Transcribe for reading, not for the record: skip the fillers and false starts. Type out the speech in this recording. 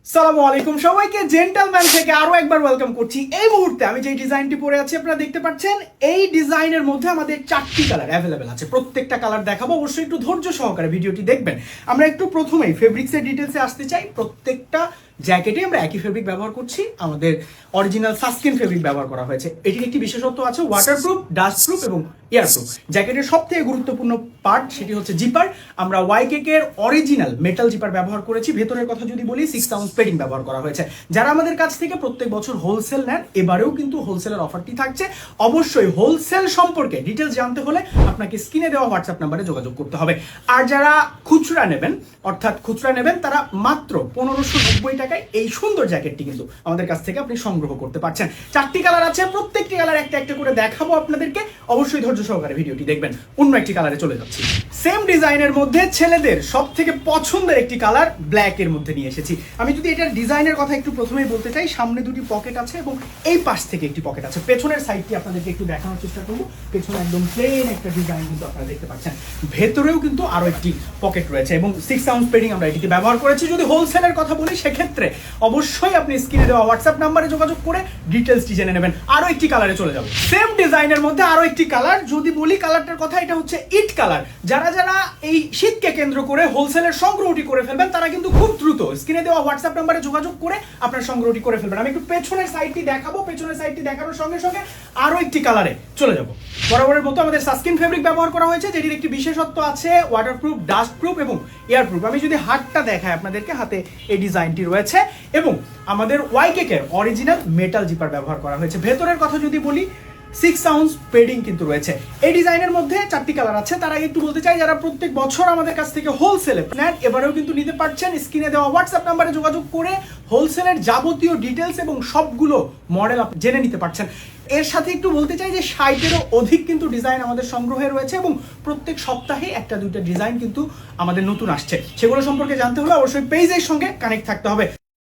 সালামু আলাইকুম সবাইকে জেন্টলম্যান থেকে আরো একবার ওয়েলকাম করছি। এই মুহূর্তে আমি যে ডিজাইনটি পরে আছি আপনারা দেখতে পাচ্ছেন, এই ডিজাইনের মধ্যে আমাদের 4টি কালার অ্যাভেলেবেল আছে। প্রত্যেকটা কালার দেখাবো, অবশ্যই একটু ধৈর্য সহকারে ভিডিওটি দেখবেন। আমরা একটু প্রথমেই ফেব্রিক্সের ডিটেলসে আসতে চাই। প্রত্যেকটা জ্যাকেটে আমরা একই ফেব্রিক ব্যবহার করছি, আমাদের অরিজিনাল সাস্কিন ফেব্রিক ব্যবহার করা হয়েছে। এটির একটি বিশেষত্ব আছে, ওয়াটারপ্রুফ, ডাস্টপ্রুফ এবং এয়ারপ্রুফ। জ্যাকেটের সবথেকে গুরুত্বপূর্ণ পার্ট সেটি হচ্ছে জিপার। আমরা ওয়াইকেক এর অরিজিনাল মেটাল জিপার ব্যবহার করেছি। ভেতরের কথা যদি বলি 6 আউন্স পেডিং ব্যবহার করা হয়েছে। যারা আমাদের কাছ থেকে প্রত্যেক বছর হোলসেল নেন, এবারেও কিন্তু হোলসেলের অফারটি থাকছে। অবশ্যই হোলসেল সম্পর্কে ডিটেলস জানতে হলে আপনাকে স্ক্রিনে দেওয়া হোয়াটসঅ্যাপ নাম্বারে যোগাযোগ করতে হবে। আর যারা খুচরা নেবেন, অর্থাৎ খুচরা নেবেন, তারা মাত্র 1590 টাকায় এই সুন্দর জ্যাকেটটি কিন্তু আমাদের কাছ থেকে আপনি সংগ্রহ করতে পারছেন। 4টি কালার আছে, প্রত্যেকটি কালার একটা একটা করে দেখাবো আপনাদেরকে। অবশ্যই ধৈর্য সহকারে ভিডিওটি দেখবেন। অন্য একটি কালারে চলে যাচ্ছি। সেম ডিজাইনের মধ্যে ছেলেদের সব থেকে পছন্দের একটি কালার ব্ল্যাক এর মধ্যে নিয়ে এসেছি। আমি যদি এটার ডিজাইনের কথা একটু প্রথমেই বলতে চাই, সামনে দুটি পকেট আছে এবং এই পাশ থেকে একটি পকেট আছে। পেছনের সাইডটি আপনাদেরকে একটু দেখানোর চেষ্টা করবো। পেছনে একদম প্লেন একটা ডিজাইন কিন্তু আপনারা দেখতে পাচ্ছেন। ভেতরেও কিন্তু আরো একটি পকেট রয়েছে এবং 6 আউন্স পেডিং আমরা এটিকে ব্যবহার করেছি। যদি হোলসেলের কথা বলি, সেক্ষেত্রে অবশ্যই আপনি স্ক্রিনে দেওয়া হোয়াটসঅ্যাপ নাম্বারে যোগাযোগ করে ডিটেলসটি জেনে নেবেন। আরো একটি কালারে চলে যাব। সেম ডিজাইনের মধ্যে আরো একটি কালার, যদি বলি কালারটার কথা, এটা হচ্ছে ইট কালার। যারা যারা এই শীতকে কেন্দ্র করে হোলসেলের সংগ্রহটি করে ফেলবেন, তারা কিন্তু খুব দ্রুত স্ক্রিনে দেওয়া হোয়াটসঅ্যাপ নাম্বারে যোগাযোগ করে আপনার সংগ্রহটি করে ফেলবেন। আমি একটু পেছনের সাইডটি দেখাবো। পেছনের সাইডটি দেখানোর সঙ্গে সঙ্গে আরো একটি কালারে চলে যাব। বরাবরের মতো আমাদের সাস্কিন ফেব্রিক ব্যবহার করা হয়েছে, যেটির একটি বিশেষত্ব আছে ওয়াটারপ্রুফ, ডাস্টপ্রুফ এবং এয়ারপ্রুফ। আমি যদি হাতটা দেখাই আপনাদেরকে, হাতে এই ডিজাইনটি রয়েছে এবং আমাদের ওয়াইকেক এর অরিজিনাল মেটাল জিপার ব্যবহার করা হয়েছে। ভেতরের কথা যদি বলি, 6 আউন্স পেডিং কিন্তু রয়েছে। এই ডিজাইনের মধ্যে 4টি কালার আছে। তার আগে একটু বলতে চাই, যারা প্রত্যেক বছর আমাদের কাছ থেকে হোলসেলে নেন, এবারেও কিন্তু নিতে পারছেন। স্ক্রিনে দেওয়া হোয়াটসঅ্যাপ নাম্বারে যোগাযোগ করে হোলসেলের যাবতীয় ডিটেলস এবং সবগুলো মডেল জেনে নিতে পারছেন। এর সাথে একটু বলতে চাই যে 60-এরও অধিক কিন্তু ডিজাইন আমাদের সংগ্রহে রয়েছে এবং প্রত্যেক সপ্তাহে একটা দুইটা ডিজাইন কিন্তু আমাদের নতুন আসছে। সেগুলো সম্পর্কে জানতে হলে অবশ্যই পেজের সঙ্গে কানেক্ট থাকতে হবে।